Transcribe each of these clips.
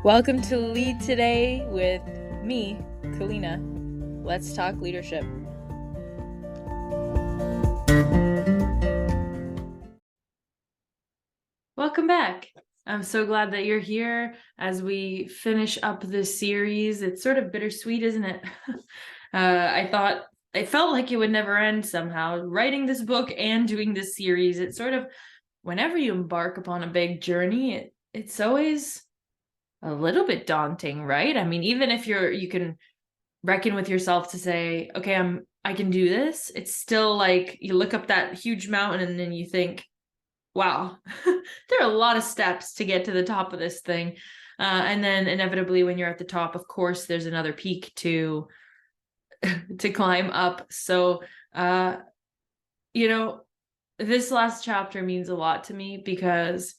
Welcome to Lead Today with me, Kalyna. Let's talk leadership. Welcome back. I'm so glad that you're here as we finish up this series. It's sort of bittersweet, isn't it? I felt like it would never end somehow. Writing this book and doing this series, it's sort of, whenever you embark upon a big journey, it's always a little bit daunting, right? I mean, even if you can reckon with yourself to say, okay, I can do this. It's still like you look up that huge mountain and then you think, wow, there are a lot of steps to get to the top of this thing. And then inevitably when you're at the top, of course, there's another peak to climb up. So, this last chapter means a lot to me because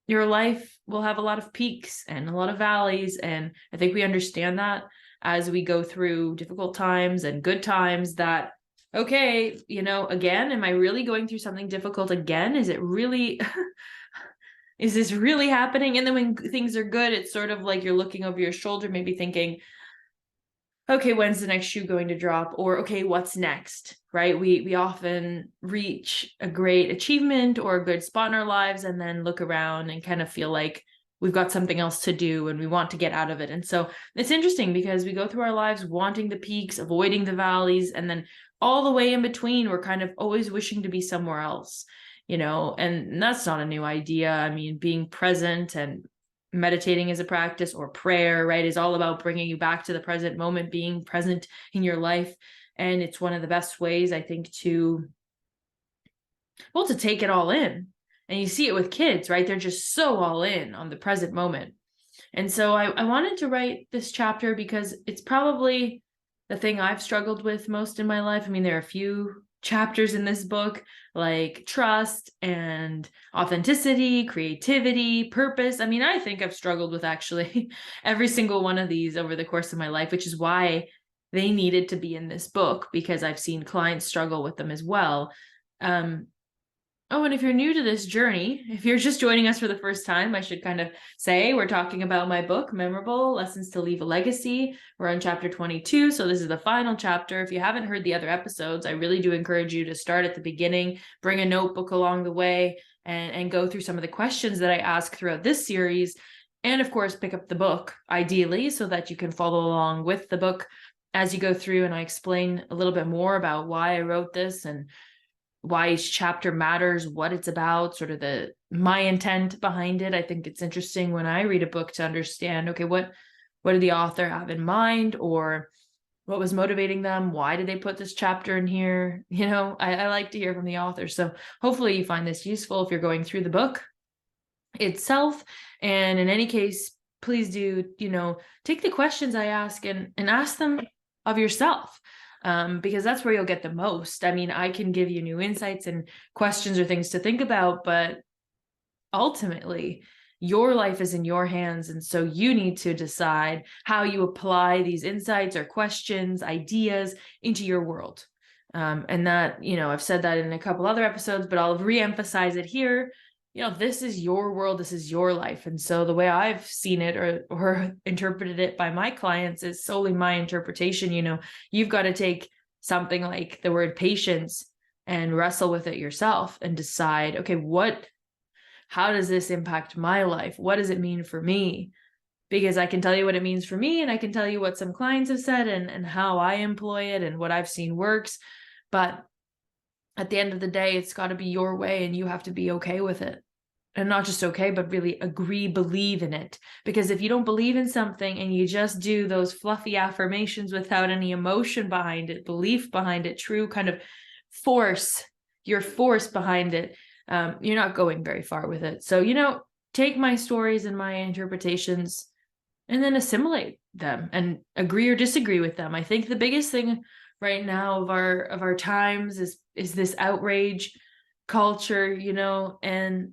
your life will have a lot of peaks and a lot of valleys. And I think we understand that as we go through difficult times and good times that, okay, again, am I really going through something difficult again? Is it really, is this really happening? And then when things are good, it's sort of like you're looking over your shoulder, maybe thinking, okay, when's the next shoe going to drop? Or, okay, what's next, right? We often reach a great achievement or a good spot in our lives and then look around and kind of feel like we've got something else to do and we want to get out of it. And so it's interesting because we go through our lives wanting the peaks, avoiding the valleys, and then all the way in between, we're kind of always wishing to be somewhere else, and that's not a new idea. I mean, being present and meditating as a practice or prayer, right, is all about bringing you back to the present moment, being present in your life. And it's one of the best ways, I think, to take it all in. And you see it with kids, right? They're just so all in on the present moment. And so I wanted to write this chapter because it's probably the thing I've struggled with most in my life. I mean, there are a few chapters in this book like trust and authenticity, creativity, purpose. I mean, I think I've struggled with actually every single one of these over the course of my life, which is why they needed to be in this book, because I've seen clients struggle with them as well. Oh, and if you're new to this journey, if you're just joining us for the first time, I should kind of say we're talking about my book, Memorable Lessons to Leave a Legacy. We're on chapter 22, so this is the final chapter. If you haven't heard the other episodes, I really do encourage you to start at the beginning, bring a notebook along the way, and go through some of the questions that I ask throughout this series. And of course, pick up the book, ideally, so that you can follow along with the book as you go through, and I explain a little bit more about why I wrote this and why each chapter matters, what it's about, sort of my intent behind it. I think it's interesting when I read a book to understand, okay, what did the author have in mind, or what was motivating them? Why did they put this chapter in here? I like to hear from the author. So hopefully you find this useful if you're going through the book itself. And in any case, please do, take the questions I ask and ask them of yourself. Because that's where you'll get the most. I mean, I can give you new insights and questions or things to think about, but ultimately your life is in your hands. And so you need to decide how you apply these insights or questions, ideas into your world. And that, I've said that in a couple other episodes, but I'll reemphasize it here. This is your world, this is your life. And so the way I've seen it or interpreted it by my clients is solely my interpretation. You've got to take something like the word patience and wrestle with it yourself and decide, okay, how does this impact my life? What does it mean for me? Because I can tell you what it means for me, and I can tell you what some clients have said and how I employ it and what I've seen works. But at the end of the day, it's got to be your way, and you have to be okay with it. And not just okay, but really believe in it. Because if you don't believe in something and you just do those fluffy affirmations without any emotion behind it, belief behind it, true kind of force behind it, you're not going very far with it. So, take my stories and my interpretations and then assimilate them and agree or disagree with them. I think the biggest thing right now of our times is this outrage culture, and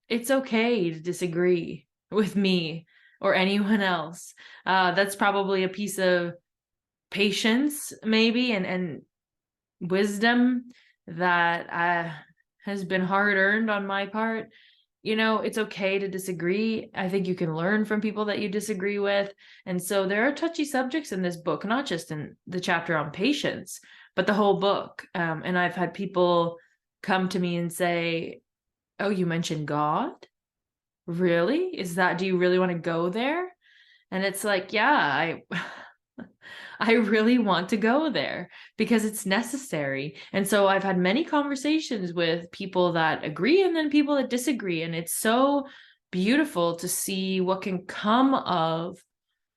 it's okay to disagree with me or anyone else. That's probably a piece of patience, maybe, and wisdom that has been hard earned on my part. it's okay to disagree. I think you can learn from people that you disagree with. And so there are touchy subjects in this book, not just in the chapter on patience, but the whole book. And I've had people come to me and say, oh, you mentioned God? Really? Do you really want to go there? And it's like, yeah, I really want to go there because it's necessary. And so I've had many conversations with people that agree and then people that disagree. And it's so beautiful to see what can come of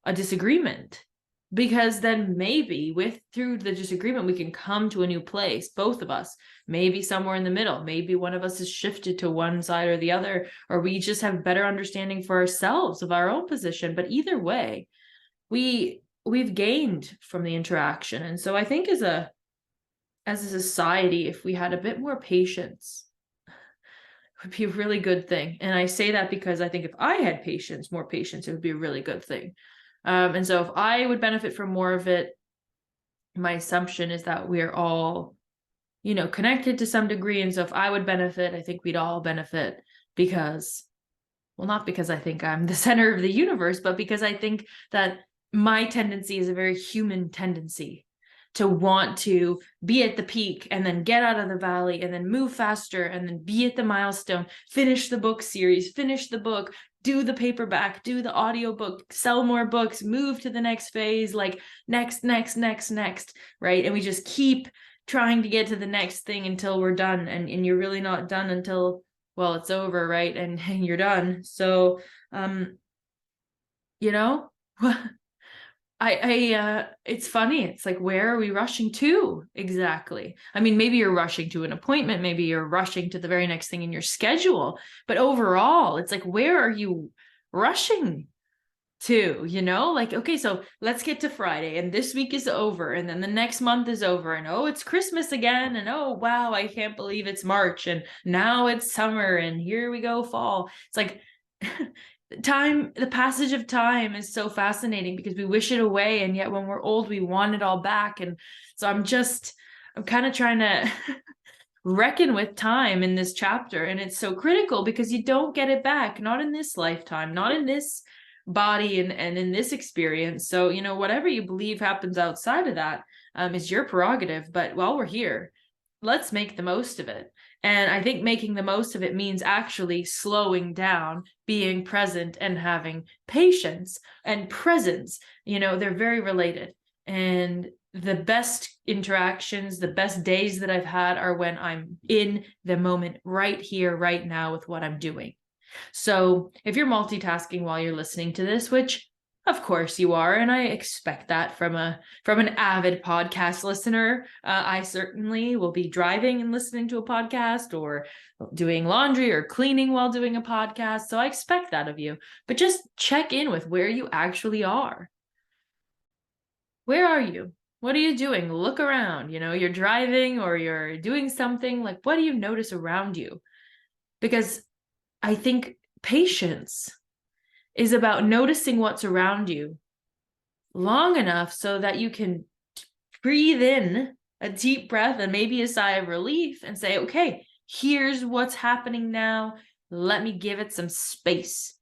a disagreement, because then maybe through the disagreement, we can come to a new place, both of us, maybe somewhere in the middle. Maybe one of us is shifted to one side or the other, or we just have better understanding for ourselves of our own position. But either way, we've gained from the interaction. And so I think as a society, if we had a bit more patience, it would be a really good thing. And I say that because I think if I had more patience, it would be a really good thing. And so if I would benefit from more of it, my assumption is that we're all, connected to some degree. And so if I would benefit, I think we'd all benefit because, well, not because I think I'm the center of the universe, but because I think that my tendency is a very human tendency to want to be at the peak and then get out of the valley and then move faster and then be at the milestone, finish the book series, finish the book, do the paperback, do the audiobook, sell more books, move to the next phase, like next, right? And we just keep trying to get to the next thing until we're done. And you're really not done until, well, it's over, right? And you're done. So, it's funny. It's like, where are we rushing to exactly? I mean, maybe you're rushing to an appointment, maybe you're rushing to the very next thing in your schedule, but overall, it's like, where are you rushing to, like, okay, so let's get to Friday and this week is over and then the next month is over and oh, it's Christmas again and oh, wow, I can't believe it's March and now it's summer and here we go, fall. It's like the passage of time is so fascinating because we wish it away, and yet when we're old we want it all back. And so I'm kind of trying to reckon with time in this chapter, and it's so critical because you don't get it back, not in this lifetime, not in this body and in this experience. So whatever you believe happens outside of that is your prerogative, but while we're here, let's make the most of it. And I think making the most of it means actually slowing down, being present, and having patience and presence. They're very related. And the best interactions, the best days that I've had are when I'm in the moment right here, right now with what I'm doing. So if you're multitasking while you're listening to this, which of course you are, and I expect that from an avid podcast listener. I certainly will be driving and listening to a podcast, or doing laundry or cleaning while doing a podcast. So I expect that of you. But just check in with where you actually are. Where are you? What are you doing? Look around. You're driving or you're doing something. Like, what do you notice around you? Because I think patience is about noticing what's around you long enough so that you can breathe in a deep breath and maybe a sigh of relief and say, okay, here's what's happening now. Let me give it some space.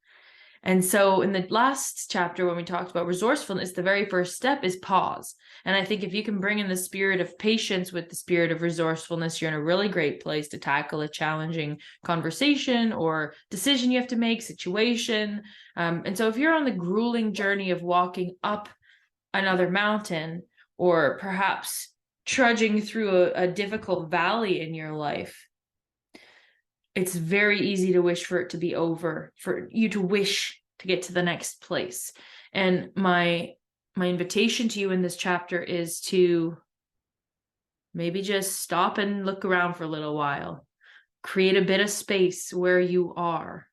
And so in the last chapter, when we talked about resourcefulness, the very first step is pause. And I think if you can bring in the spirit of patience with the spirit of resourcefulness, you're in a really great place to tackle a challenging conversation or decision you have to make, situation. And so if you're on the grueling journey of walking up another mountain, or perhaps trudging through a difficult valley in your life, it's very easy to wish for it to be over, for you to wish to get to the next place. And my invitation to you in this chapter is to maybe just stop and look around for a little while. Create a bit of space where you are.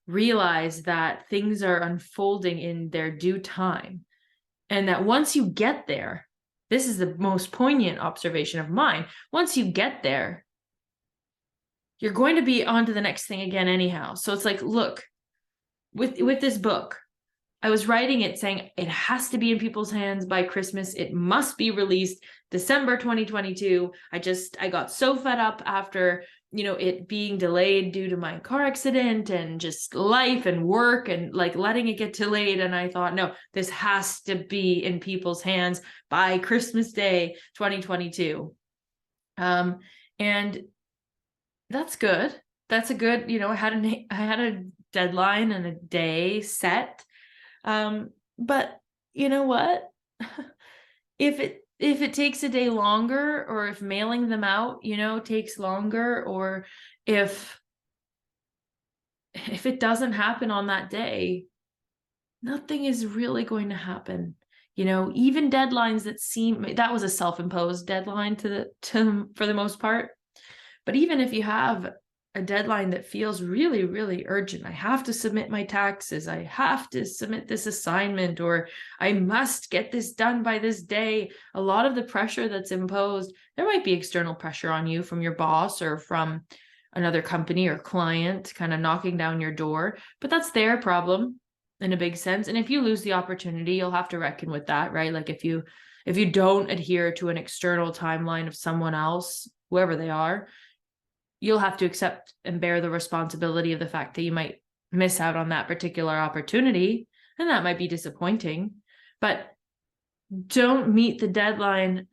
Realize that things are unfolding in their due time. And that once you get there, this is the most poignant observation of mine. Once you get there, you're going to be on to the next thing again anyhow. So it's like, look, with this book, I was writing it saying it has to be in people's hands by Christmas. It must be released December 2022. I got so fed up after, it being delayed due to my car accident and just life and work and like letting it get delayed. And I thought, no, this has to be in people's hands by Christmas Day 2022. And that's good. That's a good, I had a deadline and a day set. But you know what? if it takes a day longer, or if mailing them out, takes longer, or if it doesn't happen on that day, nothing is really going to happen. Even deadlines that was a self-imposed deadline for the most part. But even if you have a deadline that feels really, really urgent, I have to submit my taxes, I have to submit this assignment, or I must get this done by this day. A lot of the pressure that's imposed, there might be external pressure on you from your boss or from another company or client kind of knocking down your door, but that's their problem in a big sense. And if you lose the opportunity, you'll have to reckon with that, right? Like if you don't adhere to an external timeline of someone else, whoever they are, you'll have to accept and bear the responsibility of the fact that you might miss out on that particular opportunity. And that might be disappointing, but don't meet the deadline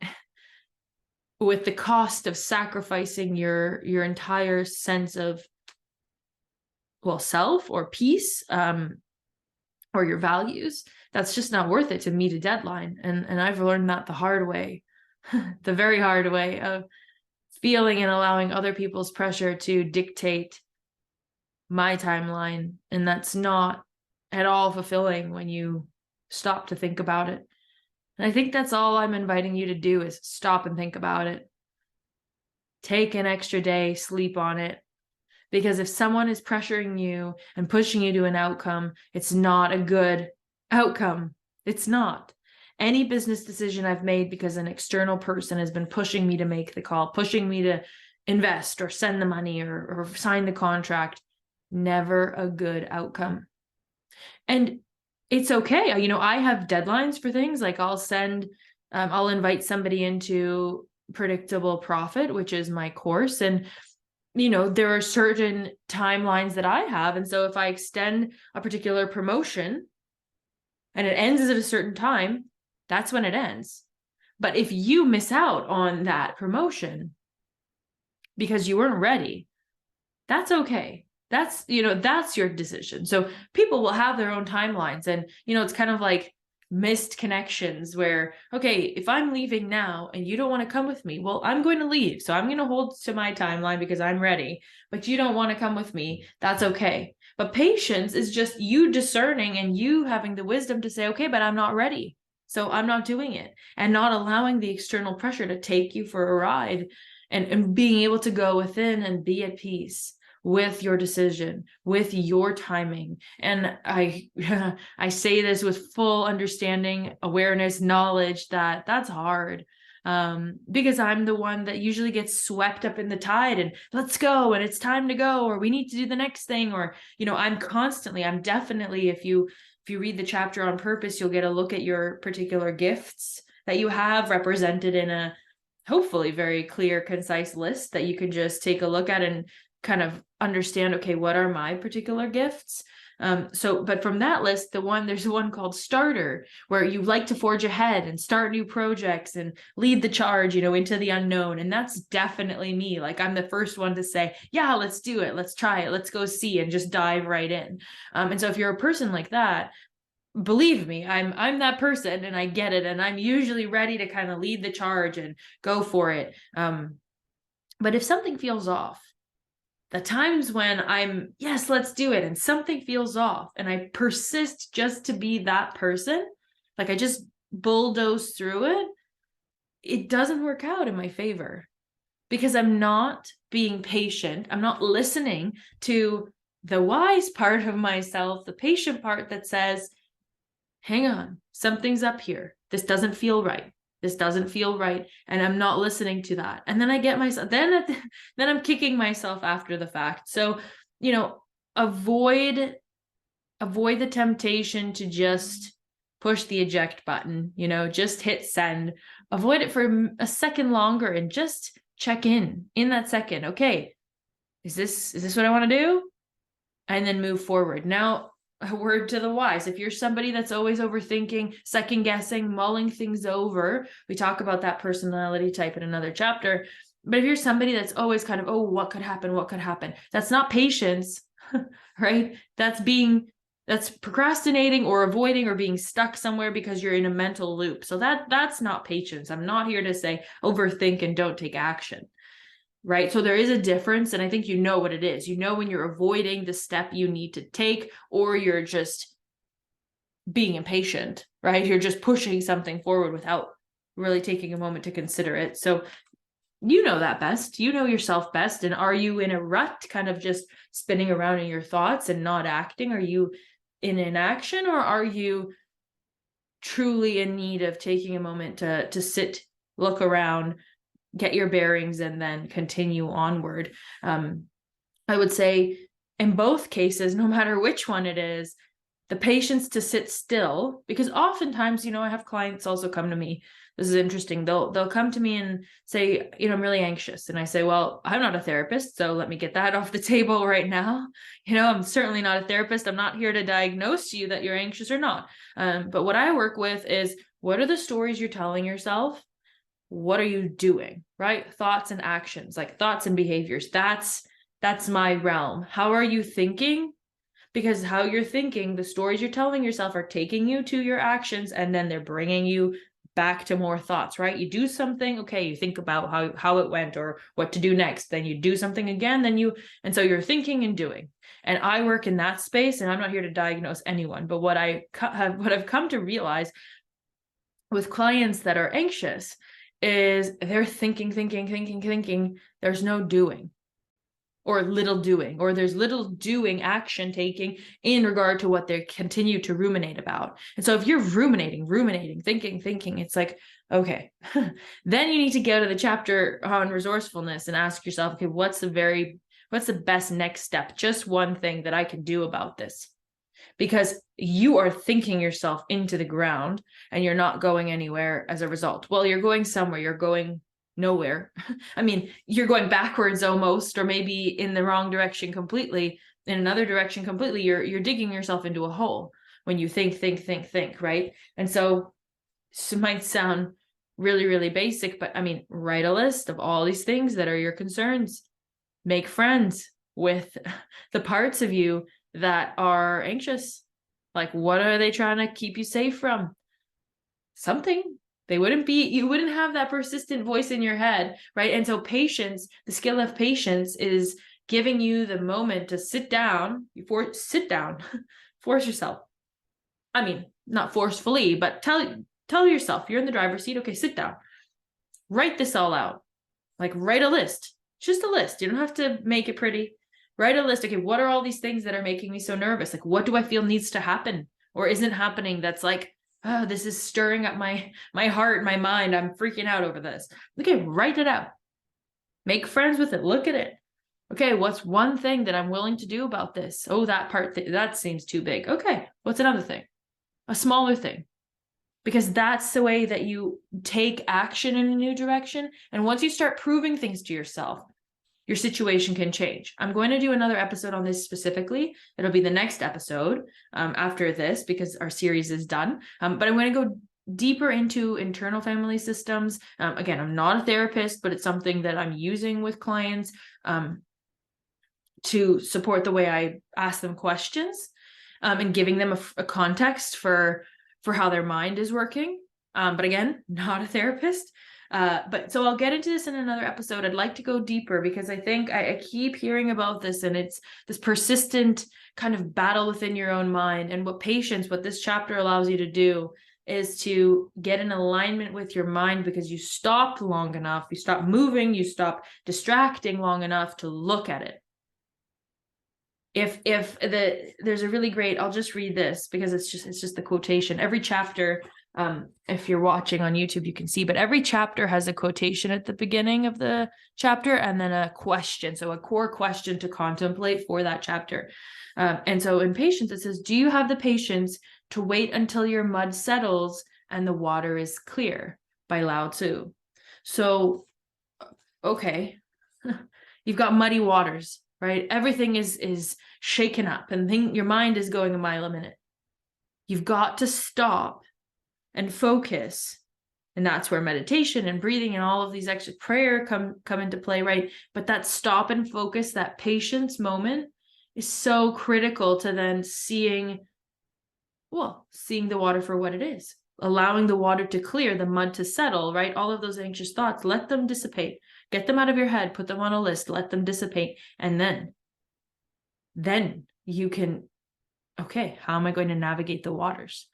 with the cost of sacrificing your entire sense of, self or peace, or your values. That's just not worth it to meet a deadline. And I've learned that the hard way, the very hard way of feeling and allowing other people's pressure to dictate my timeline. And that's not at all fulfilling when you stop to think about it. And I think that's all I'm inviting you to do, is stop and think about it. Take an extra day, sleep on it. Because if someone is pressuring you and pushing you to an outcome, it's not a good outcome. It's not. Any business decision I've made because an external person has been pushing me to make the call, pushing me to invest or send the money or sign the contract, never a good outcome. And it's okay. I have deadlines for things. Like I'll invite somebody into Predictable Profit, which is my course. And there are certain timelines that I have. And so if I extend a particular promotion and it ends at a certain time, that's when it ends. But if you miss out on that promotion because you weren't ready, that's okay. That's your decision. So people will have their own timelines. And, it's kind of like missed connections where, okay, if I'm leaving now and you don't want to come with me, well, I'm going to leave. So I'm going to hold to my timeline because I'm ready, but you don't want to come with me. That's okay. But patience is just you discerning and you having the wisdom to say, okay, but I'm not ready. So I'm not doing it, and not allowing the external pressure to take you for a ride, and being able to go within and be at peace with your decision, with your timing. And I say this with full understanding, awareness, knowledge that that's hard, because I'm the one that usually gets swept up in the tide and let's go, and it's time to go, or we need to do the next thing, or, I'm definitely, if you read the chapter on purpose, you'll get a look at your particular gifts that you have represented in a hopefully very clear, concise list that you can just take a look at and kind of understand, okay, what are my particular gifts? But from that list, there's one called Starter, where you like to forge ahead and start new projects and lead the charge, into the unknown. And that's definitely me. Like, I'm the first one to say, yeah, let's do it. Let's try it. Let's go see, and just dive right in. And so if you're a person like that, believe me, I'm that person, and I get it. And I'm usually ready to kind of lead the charge and go for it. But if something feels off, the times when yes, let's do it, and something feels off, and I persist just to be that person, like I just bulldoze through it, it doesn't work out in my favor, because I'm not being patient. I'm not listening to the wise part of myself, the patient part that says, hang on, something's up here. This doesn't feel right. This doesn't feel right. And I'm not listening to that. And then I get myself, then I'm kicking myself after the fact. So, avoid avoid the temptation to just push the eject button, just hit send. Avoid it for a second longer and just check in that second. Okay, is this what I want to do? And then move forward. Now, a word to the wise. If you're somebody that's always overthinking, second guessing, mulling things over, we talk about that personality type in another chapter. But if you're somebody that's always kind of, oh, what could happen? What could happen? That's not patience, right? That's procrastinating or avoiding or being stuck somewhere because you're in a mental loop. So that's not patience. I'm not here to say overthink and don't take action. Right. So there is a difference. And I think you know what it is. When you're avoiding the step you need to take, or you're just being impatient, right? You're just pushing something forward without really taking a moment to consider it. So you know that best. You know yourself best. And are you in a rut, kind of just spinning around in your thoughts and not acting? Are you in inaction, or are you truly in need of taking a moment to sit, look around, get your bearings, and then continue onward? I would say in both cases, no matter which one it is, the patience to sit still, because oftentimes, I have clients also come to me. This is interesting. They'll come to me and say, I'm really anxious. And I say, well, I'm not a therapist, so let me get that off the table right now. I'm certainly not a therapist. I'm not here to diagnose you that you're anxious or not. But what I work with is, what are the stories you're telling yourself? What are you doing, right? Thoughts and actions, like thoughts and behaviors. That's my realm. How are you thinking? Because how you're thinking, the stories you're telling yourself are taking you to your actions, and then they're bringing you back to more thoughts, right? You do something, okay, you think about how it went or what to do next, then you do something again, and so you're thinking and doing. And I work in that space, and I'm not here to diagnose anyone, but what I've come to realize with clients that are anxious is they're thinking. There's no doing, or little doing, or there's little doing, action taking in regard to what they continue to ruminate about. And so if you're ruminating, thinking, it's like, okay, then you need to go to the chapter on resourcefulness and ask yourself, okay, what's the best next step? Just one thing that I can do about this. Because you are thinking yourself into the ground and you're not going anywhere as a result. Well, you're going somewhere, you're going nowhere. I mean, you're going backwards almost, or maybe in the wrong direction completely, in another direction completely. You're digging yourself into a hole when you think, right? And so it might sound really, really basic, but I mean, write a list of all these things that are your concerns. Make friends with the parts of you that are anxious. Like, what are they trying to keep you safe from? Something. You wouldn't have that persistent voice in your head, right? And so patience, the skill of patience, is giving you the moment to sit down, force yourself. I mean, not forcefully, but tell yourself, you're in the driver's seat. Okay, sit down. Write this all out. Like, write a list. Just a list. You don't have to make it pretty. Write a list. Okay, what are all these things that are making me so nervous? Like, what do I feel needs to happen or isn't happening that's like, oh, this is stirring up my heart, my mind. I'm freaking out over this. Okay, write it out. Make friends with it. Look at it. Okay, what's one thing that I'm willing to do about this? Oh, that part, that seems too big. Okay, what's another thing? A smaller thing. Because that's the way that you take action in a new direction. And once you start proving things to yourself, your situation can change. I'm going to do another episode on this specifically. It'll be the next episode after this, because our series is done. But I'm going to go deeper into internal family systems. Again, I'm not a therapist, but it's something that I'm using with clients to support the way I ask them questions and giving them a context for how their mind is working. But again, not a therapist. But so I'll get into this in another episode. I'd like to go deeper because I think I keep hearing about this, and it's this persistent kind of battle within your own mind. And what this chapter allows you to do is to get in alignment with your mind, because you stopped long enough, you stopped moving, you stopped distracting long enough to look at it. There's a really great, I'll just read this because it's just the quotation. Every chapter If you're watching on YouTube, you can see, but every chapter has a quotation at the beginning of the chapter and then a question. So a core question to contemplate for that chapter. And so in patience, it says, do you have the patience to wait until your mud settles and the water is clear? By Lao Tzu. So, okay, you've got muddy waters, right? Everything is shaken up and your mind is going a mile a minute. You've got to stop and focus. And that's where meditation and breathing and all of these extra prayer come into play, right? But that stop and focus, that patience moment is so critical to then seeing the water for what it is, allowing the water to clear, the mud to settle, right? All of those anxious thoughts, let them dissipate, get them out of your head, put them on a list, let them dissipate. And then you can, okay, how am I going to navigate the waters?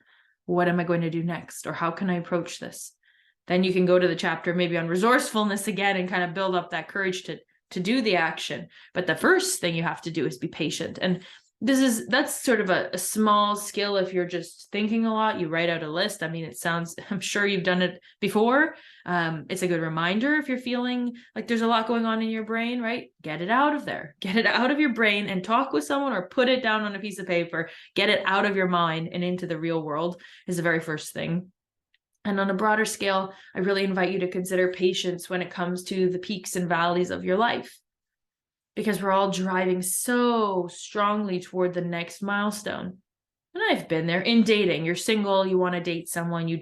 What am I going to do next? Or how can I approach this? Then you can go to the chapter maybe on resourcefulness again and kind of build up that courage to do the action. But the first thing you have to do is be patient. And that's sort of a small skill. If you're just thinking a lot, you write out a list. I mean, I'm sure you've done it before. It's a good reminder if you're feeling like there's a lot going on in your brain, right? Get it out of there, get it out of your brain and talk with someone or put it down on a piece of paper, get it out of your mind and into the real world is the very first thing. And on a broader scale, I really invite you to consider patience when it comes to the peaks and valleys of your life, because we're all driving so strongly toward the next milestone. And I've been there in dating. You're single, you want to date someone, you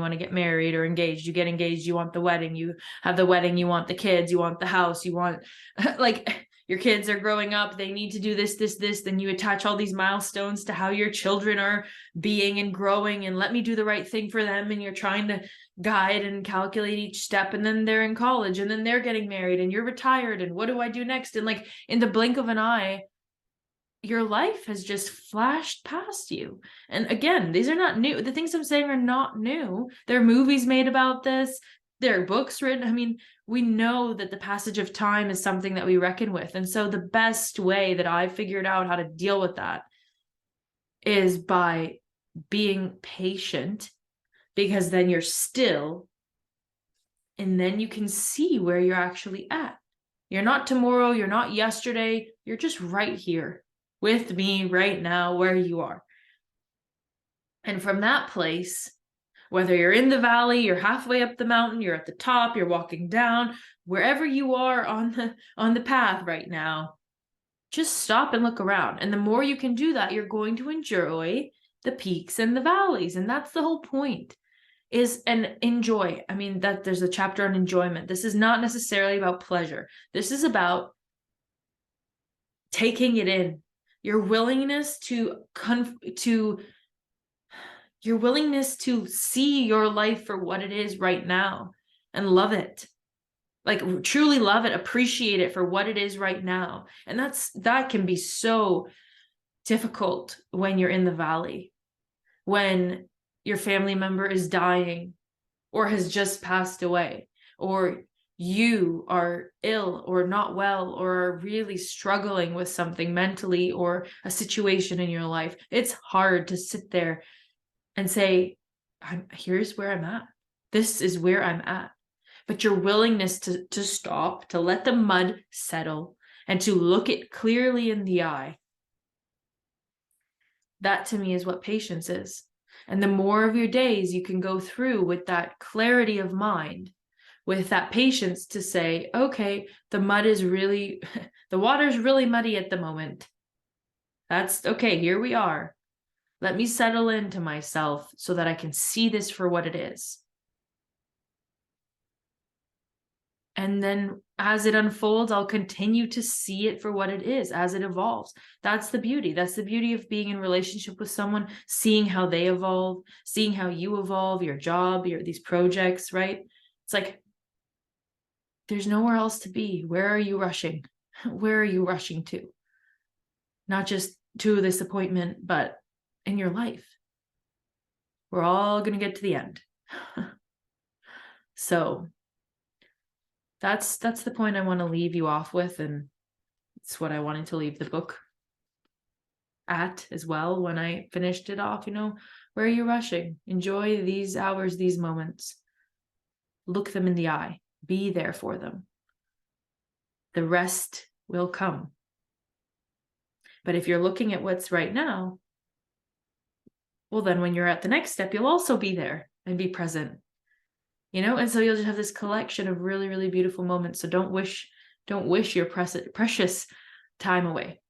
want to get married or engaged, you get engaged, you want the wedding, you have the wedding, you want the kids, you want the house, you want, like, your kids are growing up, they need to do this, then you attach all these milestones to how your children are being and growing, and let me do the right thing for them, and you're trying to guide and calculate each step, and then they're in college, and then they're getting married, and you're retired, and what do I do next? And like in the blink of an eye, your life has just flashed past you. And again, these are not new. The things I'm saying are not new. There are movies made about this. There are books written. I mean, we know that the passage of time is something that we reckon with. And so the best way that I've figured out how to deal with that is by being patient, because then you're still, and then you can see where you're actually at. You're not tomorrow, you're not yesterday, you're just right here with me right now where you are. And from that place, whether you're in the valley, you're halfway up the mountain, you're at the top, you're walking down, wherever you are on the path right now, just stop and look around. And the more you can do that, you're going to enjoy the peaks and the valleys. And that's the whole point, and enjoy. I mean, that there's a chapter on enjoyment. This is not necessarily about pleasure. This is about taking it in. Your willingness to see your life for what it is right now and love it. Like truly love it, appreciate it for what it is right now. And that can be so difficult when you're in the valley, when your family member is dying or has just passed away, or you are ill or not well or are really struggling with something mentally or a situation in your life. It's hard to sit there and say, here's where I'm at. This is where I'm at. But your willingness to stop, to let the mud settle, and to look it clearly in the eye, that to me is what patience is. And the more of your days you can go through with that clarity of mind, with that patience to say, okay, the water's really muddy at the moment. That's okay, here we are. Let me settle into myself so that I can see this for what it is. And then as it unfolds, I'll continue to see it for what it is as it evolves. That's the beauty. That's the beauty of being in relationship with someone, seeing how they evolve, seeing how you evolve, your job, these projects, right? It's like, there's nowhere else to be. Where are you rushing? Where are you rushing to? Not just to this appointment, but in your life. We're all going to get to the end. So that's the point I want to leave you off with. And it's what I wanted to leave the book at as well when I finished it off, Where are you rushing? Enjoy these hours, these moments. Look them in the eye. Be there for them. The rest will come. But if you're looking at what's right now, well, then when you're at the next step, you'll also be there and be present. And so you'll just have this collection of really, really beautiful moments. So don't wish your precious time away.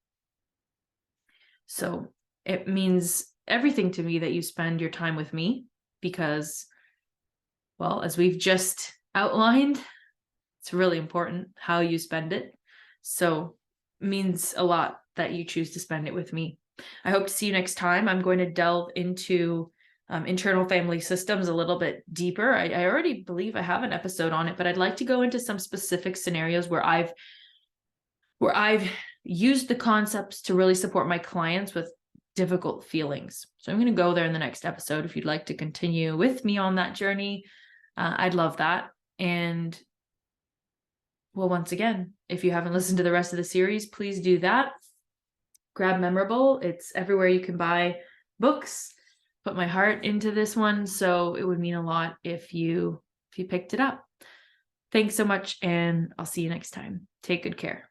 So it means everything to me that you spend your time with me, because, well, as we've just outlined, it's really important how you spend it. So it means a lot that you choose to spend it with me. I hope to see you next time. I'm going to delve into internal family systems a little bit deeper. I already believe I have an episode on it, but I'd like to go into some specific scenarios where I've used the concepts to really support my clients with difficult feelings. So I'm going to go there in the next episode. If you'd like to continue with me on that journey, I'd love that. And well, once again, if you haven't listened to the rest of the series, please do that. Grab Memorable. It's everywhere you can buy books. Put my heart into this one, so it would mean a lot if you picked it up. Thanks so much, and I'll see you next time. Take good care.